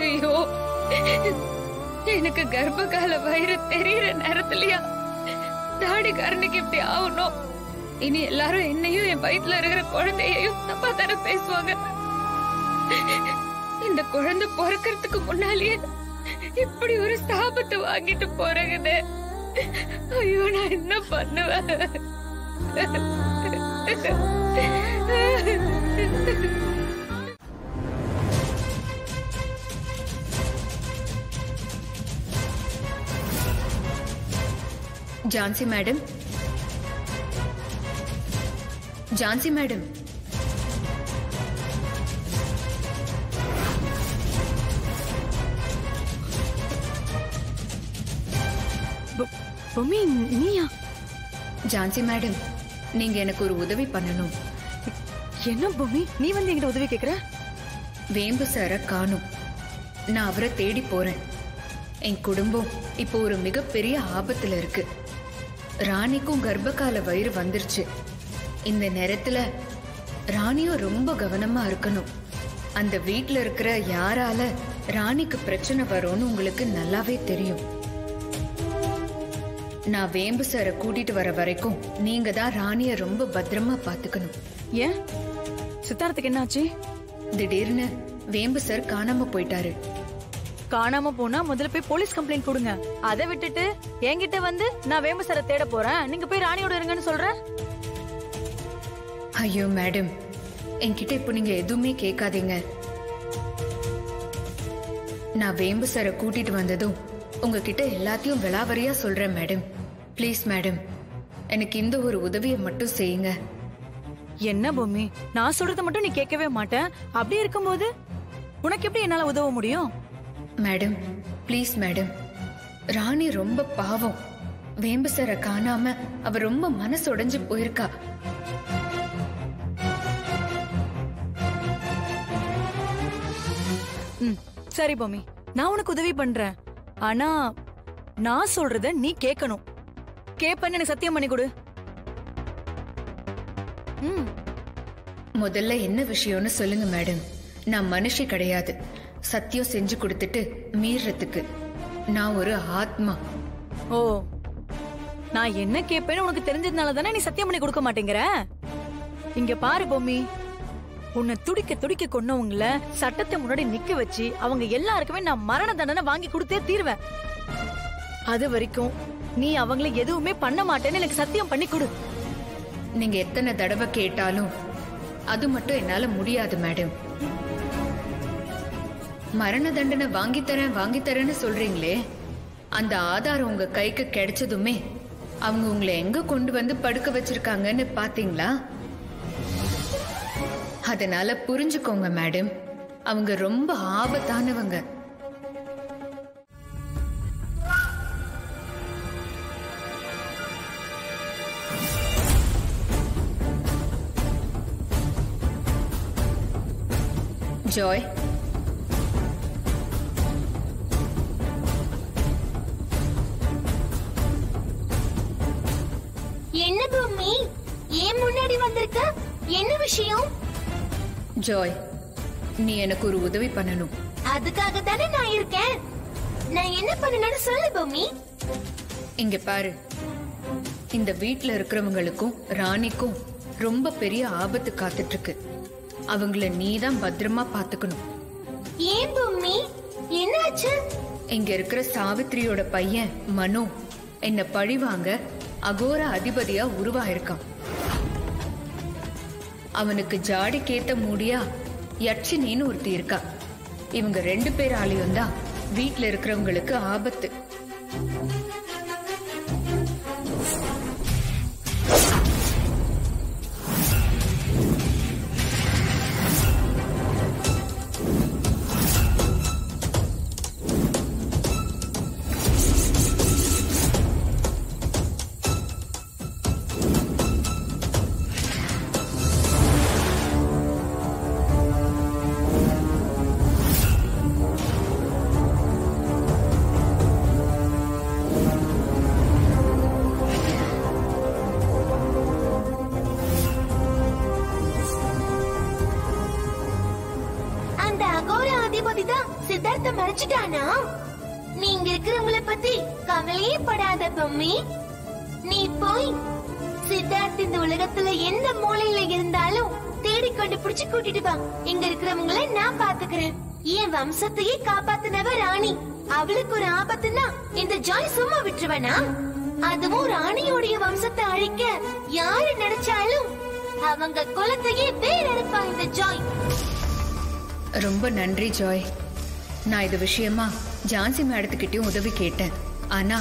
ஐயோ, எனக்கு கர்ப்பகால வயிறு தெரியற நேரத்துலயா தாடிக்காரனுக்கு இப்படி ஆகணும்? இனி எல்லாரும் என்னையும் என் வயிற்றுல இருக்கிற குழந்தையையும் தப்பா தானே பேசுவாங்க. இந்த குழந்தை பிறக்கிறதுக்கு முன்னாலேயே இப்படி ஒரு ஸ்தாபத்தை வாங்கிட்டு போறேங்குது. ஐயோ, நான் என்ன பண்ணுவேன்? ஜான்சி மேடம், ஜான்சி மேடம், பொம்மி நீயா? ஜான்சி மேடம், நீங்க எனக்கு ஒரு உதவி பண்ணணும். என்ன பொம்மி நீ வந்து என்கிட்ட உதவி கேக்குற? வேம்பு சார காணும். நான் அவரை தேடி போறேன். என் குடும்பம் இப்போ ஒரு மிகப்பெரிய ஆபத்துல இருக்கு. ராணிக்கும் கர்ப்பகால வயிறு வந்துருச்சு. இந்த நேரத்துல ராணியும் ரொம்ப கவனமா இருக்கணும். அந்த வீட்ல இருக்கிற யாரால ராணிக்கு பிரச்சனை வரும்னு உங்களுக்கு நல்லாவே தெரியும். நான் வேம்பு சார கூட்டிட்டு வர வரைக்கும் நீங்க தான் ராணிய ரொம்ப பத்திரமா பாத்துக்கணும். ஏன் சித்தார்த்துக்கு என்னாச்சு? திடீர்னு வேம்பு சார் காணாம போயிட்டாரு. காணாம போனா முதல்ல போய் போலீஸ் கம்ப்ளைண்ட் கொடுங்க. அதை விட்டுட்டு என்கிட்ட வந்து நான் வேம்பு சார தேட போறேன், நீங்க போய் ராணியோட இருங்கன்னு சொல்ற? ஐயோ மேடம், என்கிட்ட இப்போ நீங்க எதுவுமே கேட்காதீங்க. நான் வேம்பு சார கூட்டிட்டு வந்ததும் உங்ககிட்ட எல்லாத்தையும் விளாவரியா சொல்றேன் மேடம். ப்ளீஸ் மேடம், எனக்கு இந்த ஒரு உதவியை மட்டும் செய்யுங்க. என்ன பொம்மி, நான் சொல்றத மட்டும் நீ கேட்கவே மாட்டேன். அப்படி இருக்கும்போது உனக்கு எப்படி என்னால உதவ முடியும்? மேடம் ப்ளீஸ் மேடம், ராணி ரொம்ப பாவம். வேம்பு சார காணாம அவ ரொம்ப மனசு உடைஞ்சு போயிருக்கா. சரி பொம்மி, நான் உனக்கு உதவி பண்றேன். ஆனா நான் சொல்றத நீ கேட்கணும். கேப்பன்னு எனக்கு சத்தியம் பண்ணி கொடு. முதல்ல என்ன விஷயம்னு சொல்லுங்க மேடம். நான் மனுஷி கிடையாது. சத்தியம் செஞ்சு கொடுத்துட்டு மீறதுக்கு நான் ஒரு ஆத்மா. ஓ, நான் என்ன கேப்பேன்னு உனக்கு தெரிஞ்சதுனால தானே நீ சத்தியம் பண்ணி கொடுக்க மாட்டேங்கிற? இங்க பாரு பொம்மி, உன்னை துடிக்க துடிக்க கொன்னவங்கள சட்டத்தை முன்னாடி நிக்க வச்சு அவங்க எல்லாருக்குமே நான் மரண தண்டனை வாங்கி கொடுத்தே தீர்வேன். அது வரைக்கும் நீ அவங்கள எதுவுமே பண்ண மாட்டேன்னு எனக்கு சத்தியம் பண்ணி கொடு. நீங்க எத்தனை தடவை கேட்டாலும் அது மட்டும் என்னால முடியாது மேடம். மரண தண்டனை வாங்கி தரேன்னு சொல்றீங்களே, அந்த ஆதாரம் உங்க கைக்கு கிடைச்சதுமே அவங்க உங்களை எங்க கொண்டு வந்து படுக்க வச்சிருக்காங்கன்னு பாத்தீங்களா? அதனால புரிஞ்சுக்கோங்க மேடம், அவங்க ரொம்ப ஆபத்தானவங்க. ஜாய், என்ன பூமி, ஏன் முன்னாடி வந்திருக்க? என்ன விஷயம்? ஜாய், நீ எனக்கு ஒரு உதவி பண்ணணும். அதுக்காக தானே நான் இருக்கேன். நான் என்ன பண்ணணும்னு சொல்லு பூமி. இங்க பாரு, இந்த வீட்ல இருக்கிறவங்களுக்கும் ராணிக்கும் ரொம்ப பெரிய ஆபத்து காத்துட்டு இருக்கு. அவங்கள நீதான் பத்திரமா பாத்துக்கணும். ஏன் பூமி, என்னாச்சு? இங்க இருக்கிற சாவித்ரியோட பையன் மனோ என்ன பழிவாங்க அகோர அதிபதியா உருவாயிருக்கான். அவனுக்கு ஜாடி கேத்த மூடியா யட்சினின்னு ஒருத்தி இருக்கா. இவங்க 2 பேராலையும் தான் வீட்ல இருக்கிறவங்களுக்கு ஆபத்து. சித்தார்த்த மறைச்சிட்டானா? நீங்க இருக்கிறவங்கள பத்தி கவலையே படாத பொம்மி. நீ போய் சித்தார்த் இந்த உலகத்துல எந்த மூலையில இருந்தாலும் தேடி கண்டுபிடிச்சு கூட்டிட்டு வா. இங்க இருக்கிறவங்கள நான் பாத்துக்கிறேன். என் வம்சத்தையே காப்பாத்தினவ ராணி. அவளுக்கு ஒரு ஆபத்துனா இந்த ஜாய் சும்மா விட்டுருவனா? அதுவும் ராணியோடைய வம்சத்தை அழிக்க யாரு நினைச்சாலும் அவங்க குலத்தையே வேற இருப்பா இந்த ஜாய். ரொம்ப நன்றி ஜாய். நான் இது விஷயமா ஜான்சி மேடத்துக்கிட்டயும் உதவி கேட்டேன். ஆனா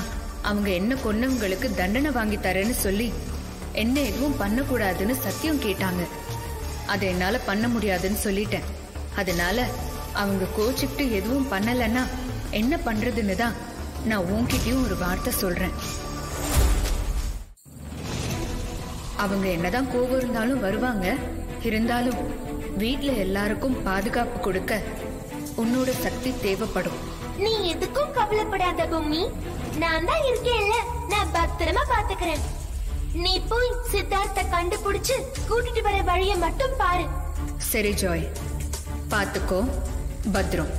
அவங்க என்ன கொன்னவங்களுக்கு தண்டனை வாங்கி தரேன்னு சொல்லி என்ன எதுவும் பண்ணக்கூடாதுன்னு சத்தியம் கேட்டாங்க. அதை என்னால பண்ண முடியாதுன்னு சொல்லிட்டேன். அதனால அவங்க கோச்சிக்கிட்டு எதுவும் பண்ணலன்னா என்ன பண்றதுன்னு தான் நான் உன்கிட்டயும் ஒரு வார்த்தை சொல்றேன். அவங்க என்னதான் கோபம் இருந்தாலும் வருவாங்க. இருந்தாலும் வீட்ல எல்லாருக்கும் பாதுகாப்பு கொடுக்க உன்னோட சக்தி தேவைப்படும். நீ எதுக்கும் கவலைப்படாத பொம்மி. நான் தான் இருக்கேன்ல, நான் பத்திரமா பாத்துக்கிறேன். நீ போய் சித்தார்த்த கண்டுபிடிச்சு கூட்டிட்டு வர வழிய மட்டும் பாரு. சரி ஜாய், பாத்துக்கோ, பத்ரம்.